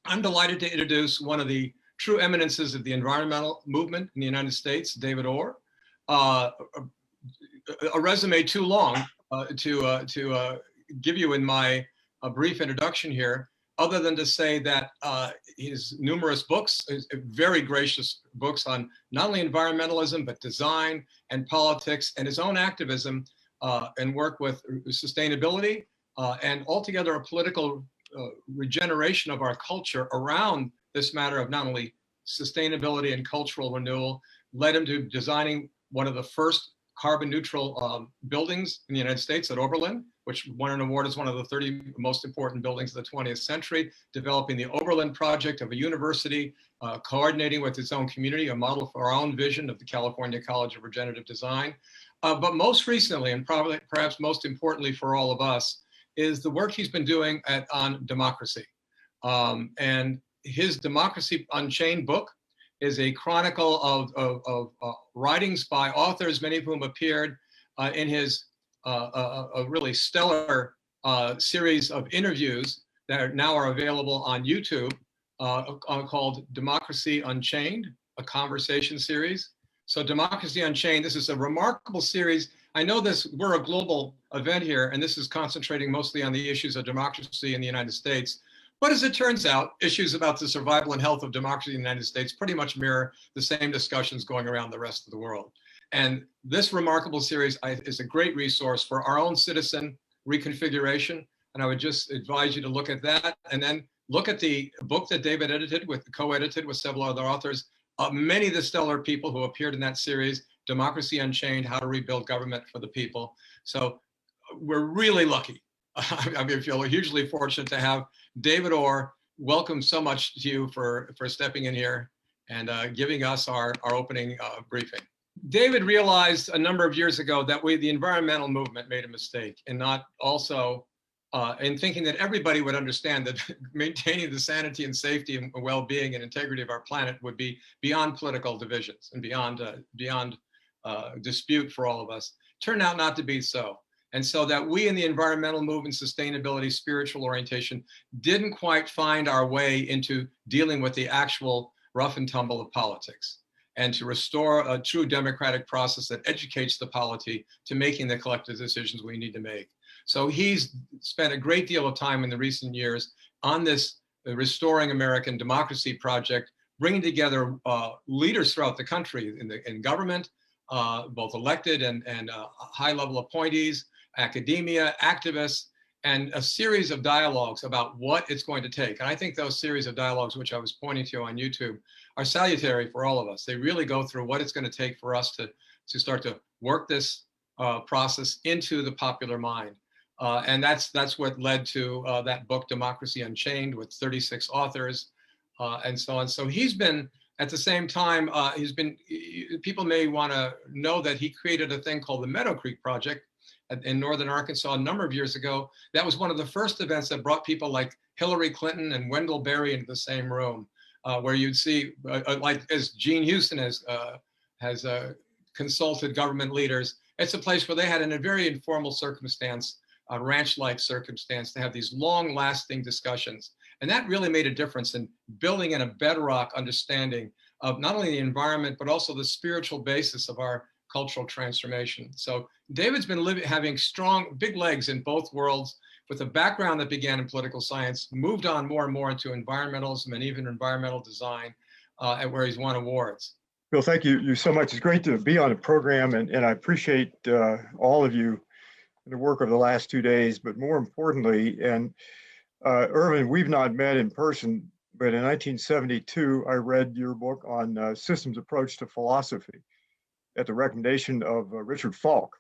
I'm delighted to introduce one of the true eminences of the environmental movement in the United States, David Orr. Uh, a resume too long to give you in my brief introduction here, other than to say that his numerous books, very gracious books on not only environmentalism, but design and politics, and his own activism and work with sustainability, and altogether a political regeneration of our culture around this matter of not only sustainability and cultural renewal, led him to designing one of the first carbon neutral buildings in the United States at Oberlin, which won an award as one of the 30 most important buildings of the 20th century, developing the Oberlin project of a university, coordinating with its own community, a model for our own vision of the California College of Regenerative Design. But most recently, and probably perhaps most importantly for all of us, is the work he's been doing on democracy. And his Democracy Unchained book is a chronicle of writings by authors, many of whom appeared in his a really stellar series of interviews that now are available on YouTube called Democracy Unchained, a conversation series. So Democracy Unchained, this is a remarkable series. I know we're a global event here, and this is concentrating mostly on the issues of democracy in the United States. But as it turns out, issues about the survival and health of democracy in the United States pretty much mirror the same discussions going around the rest of the world. And this remarkable series is a great resource for our own citizen reconfiguration. And I would just advise you to look at that, and then look at the book that David co-edited with several other authors. Many of the stellar people who appeared in that series, Democracy Unchained, How to Rebuild Government for the People. So we're really lucky. I feel hugely fortunate to have David Orr. Welcome so much to you for stepping in here and giving us our opening briefing. David realized a number of years ago that the environmental movement made a mistake in not also in thinking that everybody would understand that maintaining the sanity and safety and well-being and integrity of our planet would be beyond political divisions and beyond dispute for all of us. Turned out not to be so. And so that we in the environmental movement, sustainability, spiritual orientation, didn't quite find our way into dealing with the actual rough and tumble of politics, and to restore a true democratic process that educates the polity to making the collective decisions we need to make. So he's spent a great deal of time in the recent years on this Restoring American Democracy project, bringing together leaders throughout the country in government, both elected and high-level appointees, academia, activists, and a series of dialogues about what it's going to take. And I think those series of dialogues, which I was pointing to on YouTube, are salutary for all of us. They really go through what it's going to take for us to start to work this process into the popular mind. And that's what led to that book, Democracy Unchained, with 36 authors and so on. So he's been, at the same time, people may want to know that he created a thing called the Meadow Creek Project in northern Arkansas a number of years ago. That was one of the first events that brought people like Hillary Clinton and Wendell Berry into the same room, where you'd see, like as Gene Houston has consulted government leaders. It's a place where they had, in a very informal circumstance, a ranch-like circumstance, to have these long-lasting discussions. And that really made a difference in building in a bedrock understanding of not only the environment, but also the spiritual basis of our cultural transformation. So David's been having strong, big legs in both worlds, with a background that began in political science, moved on more and more into environmentalism and even environmental design, where he's won awards. Bill, thank you so much. It's great to be on the program, and I appreciate all of you and the work of the last 2 days, but more importantly, and Irvin, we've not met in person, but in 1972, I read your book on systems approach to philosophy at the recommendation of Richard Falk,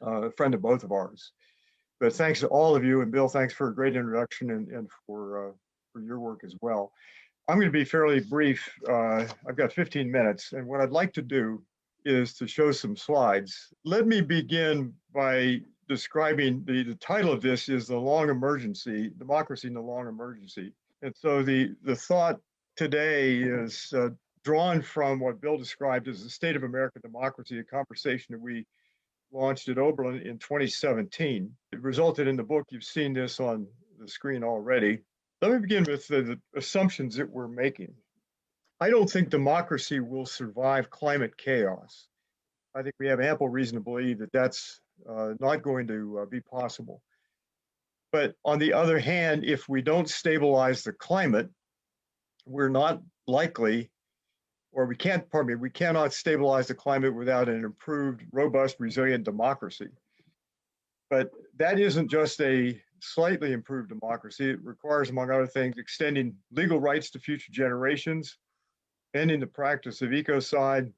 a friend of both of ours. But thanks to all of you, and Bill, thanks for a great introduction and for your work as well. I'm going to be fairly brief. I've got 15 minutes, and what I'd like to do is to show some slides. Let me begin by describing the title of this is The Long Emergency, Democracy in the Long Emergency. And so the thought today is drawn from what Bill described as the state of American democracy, a conversation that we launched at Oberlin in 2017. It resulted in the book. You've seen this on the screen already. Let me begin with the assumptions that we're making. I don't think democracy will survive climate chaos. I think we have ample reason to believe that that's not going to be possible. But on the other hand, if we don't stabilize the climate, we're not likely, or we can't, pardon me, we cannot stabilize the climate without an improved, robust, resilient democracy. But that isn't just a slightly improved democracy. It requires, among other things, extending legal rights to future generations, ending the practice of ecocide,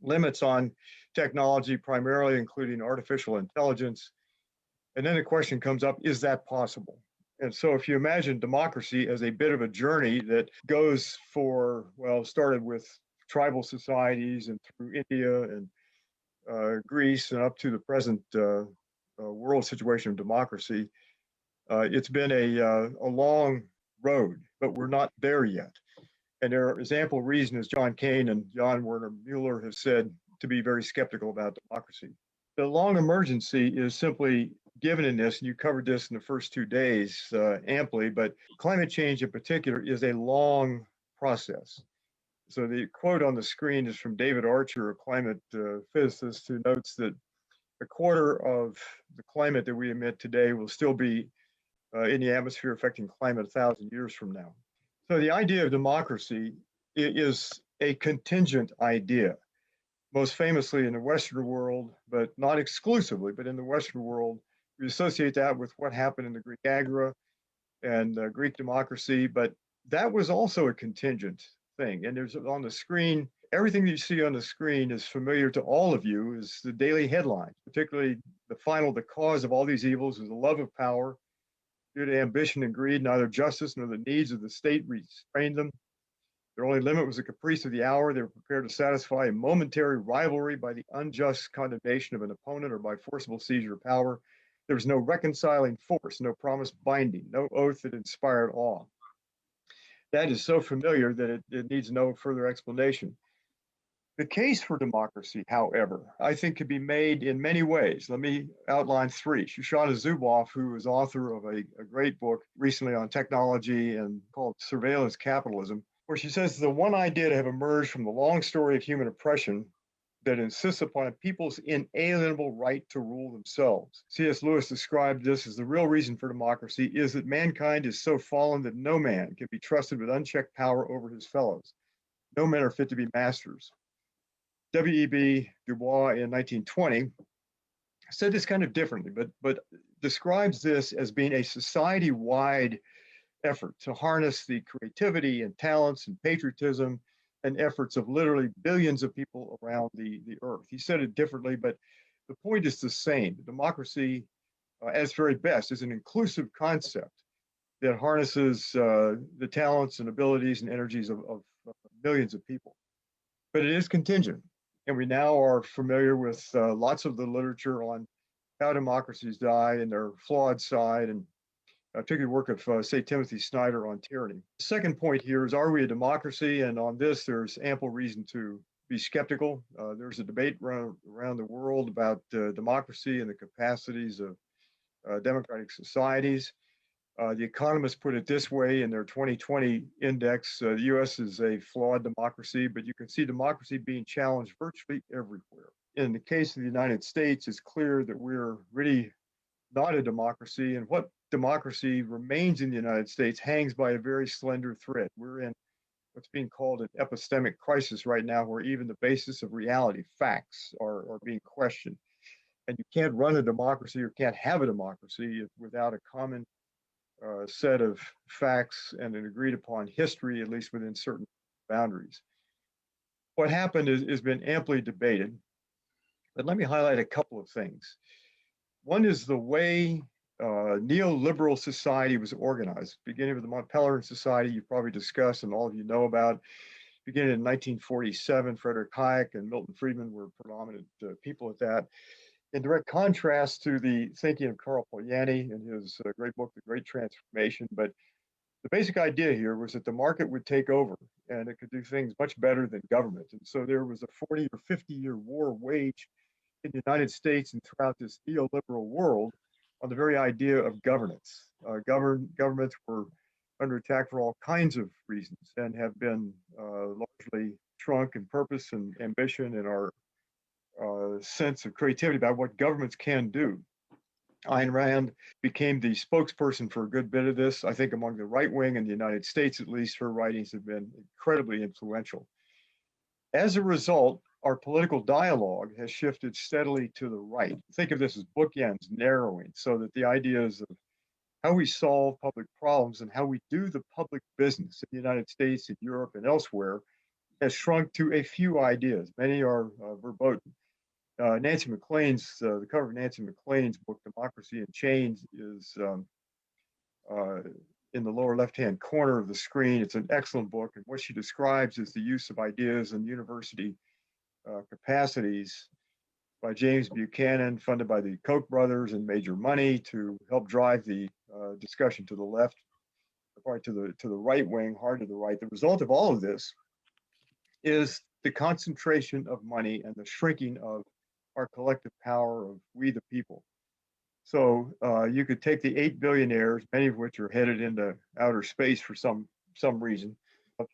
limits on technology, primarily including artificial intelligence. And then the question comes up, is that possible? And so if you imagine democracy as a bit of a journey that goes for, well, started with tribal societies and through India and Greece and up to the present world situation of democracy, it's been a long road, but we're not there yet. And there is ample reason, as John Kane and John Werner Mueller have said, to be very skeptical about democracy. The long emergency is simply given in this, and you covered this in the first 2 days amply, but climate change in particular is a long process. So the quote on the screen is from David Archer, a climate physicist, who notes that a quarter of the climate that we emit today will still be in the atmosphere affecting climate 1,000 years from now. So the idea of democracy is a contingent idea, most famously in the Western world, but not exclusively, but in the Western world, we associate that with what happened in the Greek Agora and Greek democracy, but that was also a contingent thing. And there's on the screen, everything that you see on the screen is familiar to all of you, is the daily headlines, particularly the cause of all these evils is the love of power. Due to ambition and greed, neither justice nor the needs of the state restrained them. Their only limit was the caprice of the hour. They were prepared to satisfy a momentary rivalry by the unjust condemnation of an opponent or by forcible seizure of power. There was no reconciling force, no promise binding, no oath that inspired awe. That is so familiar that it needs no further explanation. The case for democracy, however, I think could be made in many ways. Let me outline three. Shoshana Zuboff, who is author of a great book recently on technology and called Surveillance Capitalism, where she says the one idea to have emerged from the long story of human oppression that insists upon people's inalienable right to rule themselves. C.S. Lewis described this as the real reason for democracy is that mankind is so fallen that no man can be trusted with unchecked power over his fellows. No men are fit to be masters. W.E.B. Du Bois in 1920 said this kind of differently, but describes this as being a society-wide effort to harness the creativity and talents and patriotism and efforts of literally billions of people around the earth. He said it differently, but the point is the same. Democracy, at its very best, is an inclusive concept that harnesses the talents and abilities and energies of millions of people. But it is contingent. And we now are familiar with lots of the literature on how democracies die and their flawed side, and particularly work of, say, Timothy Snyder on tyranny. The second point here is, are we a democracy? And on this, there's ample reason to be skeptical. There's a debate around the world about democracy and the capacities of democratic societies. The Economist put it this way in their 2020 index, the US is a flawed democracy, but you can see democracy being challenged virtually everywhere. In the case of the United States, it's clear that we're really not a democracy, and what democracy remains in the United States hangs by a very slender thread. We're in what's being called an epistemic crisis right now, where even the basis of reality, facts, are being questioned. And you can't run a democracy or can't have a democracy without a common set of facts and an agreed upon history, at least within certain boundaries. What happened has been amply debated, but let me highlight a couple of things. One is the way neoliberal society was organized, beginning with the Mont Pelerin Society, you've probably discussed and all of you know about. Beginning in 1947, Frederick Hayek and Milton Friedman were predominant people at that. In direct contrast to the thinking of Karl Polanyi in his great book, The Great Transformation. But the basic idea here was that the market would take over and it could do things much better than government. And so there was a 40 or 50-year war waged in the United States and throughout this neoliberal world on the very idea of governance. Governments were under attack for all kinds of reasons and have been largely shrunk in purpose and ambition and our sense of creativity about what governments can do. Ayn Rand became the spokesperson for a good bit of this. I think among the right wing in the United States, at least, her writings have been incredibly influential. As a result, our political dialogue has shifted steadily to the right. Think of this as bookends narrowing so that the ideas of how we solve public problems and how we do the public business in the United States, in Europe, and elsewhere has shrunk to a few ideas. Many are verboten. Nancy MacLean's, the cover of Nancy MacLean's book, Democracy in Chains, is in the lower left-hand corner of the screen. It's an excellent book, and what she describes is the use of ideas in university capacities by James Buchanan, funded by the Koch brothers and major money to help drive the discussion to the left, or to the right wing, hard to the right. The result of all of this is the concentration of money and the shrinking of our collective power of we the people. So you could take the 8 billionaires, many of which are headed into outer space for some reason.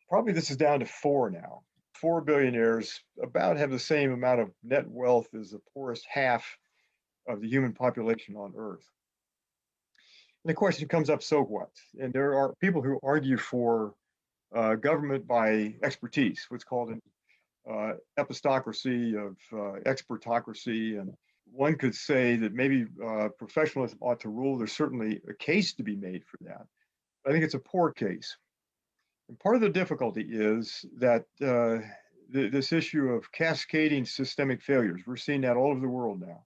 Probably this is down to 4 now. 4 billionaires about have the same amount of net wealth as the poorest half of the human population on Earth. And the question comes up, so what? And there are people who argue for government by expertise, what's called an epistocracy of expertocracy. And one could say that maybe professionalism ought to rule. There's certainly a case to be made for that. I think it's a poor case. And part of the difficulty is that this issue of cascading systemic failures, we're seeing that all over the world now.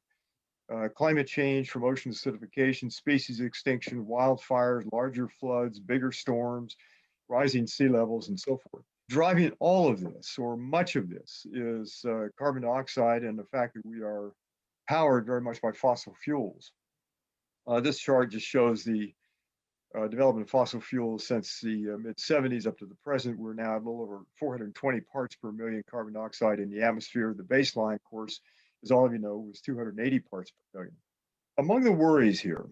Climate change from ocean acidification, species extinction, wildfires, larger floods, bigger storms, rising sea levels, and so forth. Driving all of this, or much of this, is carbon dioxide and the fact that we are powered very much by fossil fuels. This chart just shows the development of fossil fuels since the mid-70s up to the present. We're now a little over 420 parts per million carbon dioxide in the atmosphere. The baseline, of course, as all of you know, was 280 parts per million. Among the worries here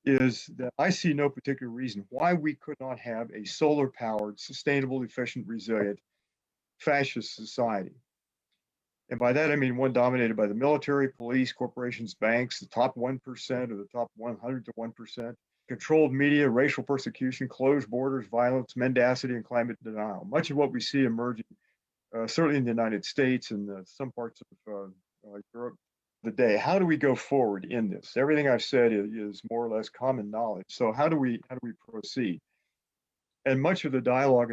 is that I see no particular reason why we could not have a solar-powered, sustainable, efficient, resilient, fascist society. And by that, I mean one dominated by the military, police, corporations, banks, the top 1% or the top 100 to 1%, controlled media, racial persecution, closed borders, violence, mendacity, and climate denial. Much of what we see emerging, certainly in the United States and some parts of Europe today. How do we go forward in this? Everything I've said is more or less common knowledge. So how do we proceed? And much of the dialogue,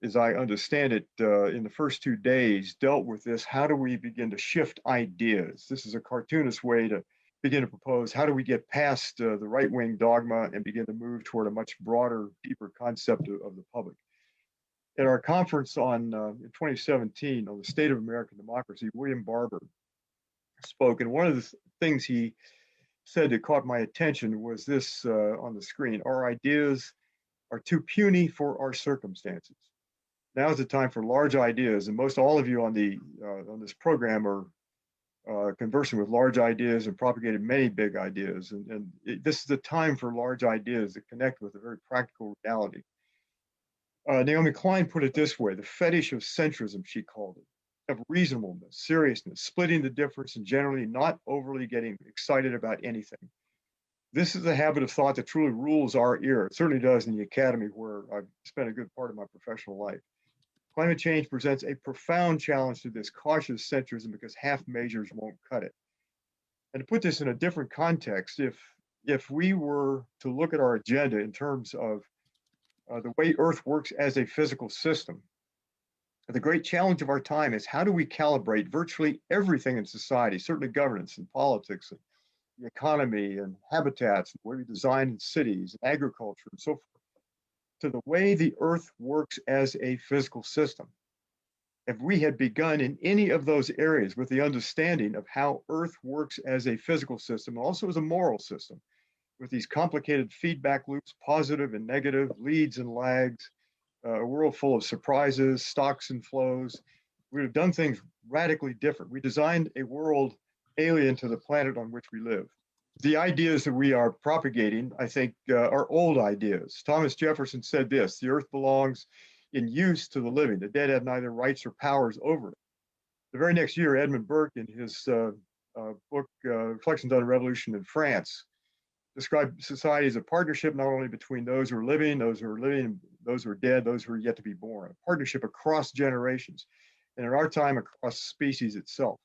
as I understand it, in the first 2 days, dealt with this. How do we begin to shift ideas? This is a cartoonist way to begin to propose how do we get past the right-wing dogma and begin to move toward a much broader, deeper concept of the public. At our conference in 2017 on the state of American democracy, William Barber spoke, and one of the things he said that caught my attention was this on the screen: our ideas are too puny for our circumstances. Now is the time for large ideas, and most all of you on this program are conversing with large ideas and propagated many big ideas, and this is the time for large ideas that connect with a very practical reality. Naomi Klein put it this way: the fetish of centrism, she called it, of reasonableness, seriousness, splitting the difference, and generally not overly getting excited about anything. This is a habit of thought that truly rules our era. It certainly does in the academy, where I've spent a good part of my professional life. Climate change presents a profound challenge to this cautious centrism because half measures won't cut it. And to put this in a different context, if we were to look at our agenda in terms of the way Earth works as a physical system, the great challenge of our time is how do we calibrate virtually everything in society, certainly governance and politics and the economy and habitats, and the way we design cities, and agriculture, and so forth, to the way the Earth works as a physical system. If we had begun in any of those areas with the understanding of how Earth works as a physical system, also as a moral system, with these complicated feedback loops, positive and negative, leads and lags, a world full of surprises, stocks and flows, we would have done things radically different. We designed a world alien to the planet on which we live. The ideas that we are propagating, I think, are old ideas. Thomas Jefferson said this: the earth belongs in use to the living. The dead have neither rights or powers over it. The very next year, Edmund Burke, in his book, Reflections on the Revolution in France, described society as a partnership not only between those who are living, those who are dead, those who are yet to be born, a partnership across generations, and in our time, across species itself.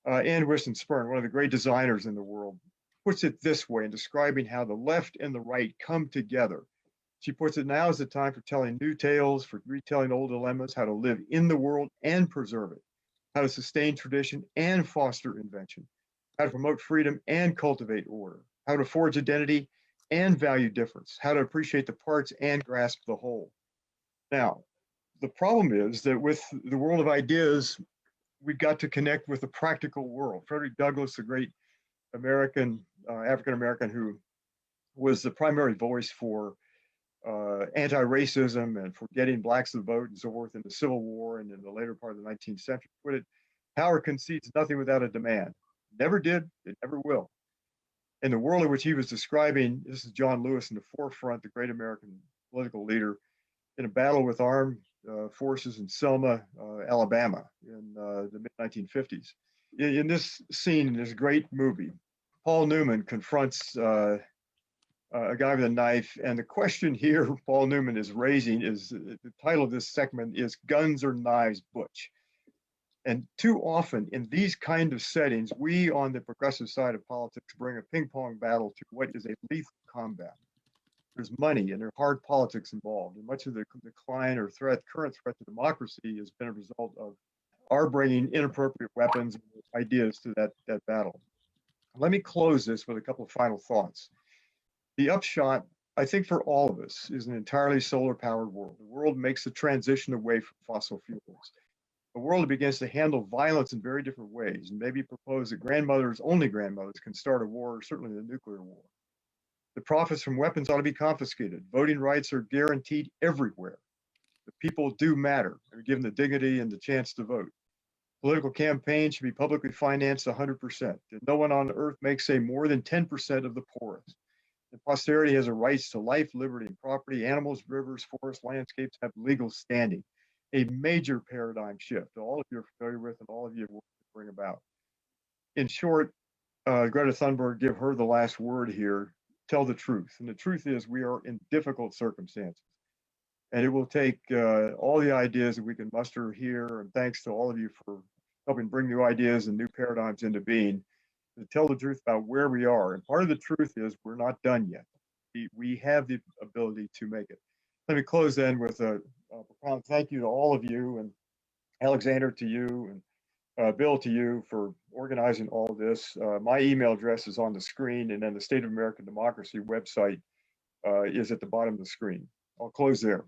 Anne Whiston Spurn, one of the great designers in the world, puts it this way in describing how the left and the right come together. She puts it: now is the time for telling new tales, for retelling old dilemmas, how to live in the world and preserve it, how to sustain tradition and foster invention, how to promote freedom and cultivate order, how to forge identity and value difference, how to appreciate the parts and grasp the whole. Now, the problem is that with the world of ideas, we've got to connect with the practical world. Frederick Douglass, the great American, African-American, who was the primary voice for anti-racism and for getting blacks to vote and so forth in the Civil War and in the later part of the 19th century, put it: power concedes nothing without a demand. Never did, it never will. In the world in which he was describing, this is John Lewis in the forefront, the great American political leader, in a battle with armed forces in Selma, Alabama in the mid-1950s. In this scene, in this great movie, Paul Newman confronts a guy with a knife. And the question here Paul Newman is raising is, the title of this segment is "Guns or Knives, Butch?" And too often in these kind of settings, we on the progressive side of politics bring a ping pong battle to what is a lethal combat. There's money and there's hard politics involved. And much of the decline or current threat to democracy has been a result of our bringing inappropriate weapons and ideas to that battle. Let me close this with a couple of final thoughts. The upshot, I think, for all of us is an entirely solar powered world. The world makes the transition away from fossil fuels. A world that begins to handle violence in very different ways, and maybe propose that only grandmothers, can start a war, certainly the nuclear war. The profits from weapons ought to be confiscated. Voting rights are guaranteed everywhere. The people do matter and are given the dignity and the chance to vote. Political campaigns should be publicly financed 100%. And no one on earth makes, say, more than 10% of the poorest. And posterity has a right to life, liberty, and property. Animals, rivers, forests, landscapes have legal standing. A major paradigm shift that all of you are familiar with and all of you have worked to bring about. In short, Greta Thunberg, give her the last word here: tell the truth. And the truth is, we are in difficult circumstances. And it will take all the ideas that we can muster here, and thanks to all of you for helping bring new ideas and new paradigms into being, to tell the truth about where we are. And part of the truth is we're not done yet. We have the ability to make it. Let me close then with a profound thank you to all of you, and Alexander, to you, and Bill, to you, for organizing all of this. My email address is on the screen, and then the State of American Democracy website is at the bottom of the screen. I'll close there.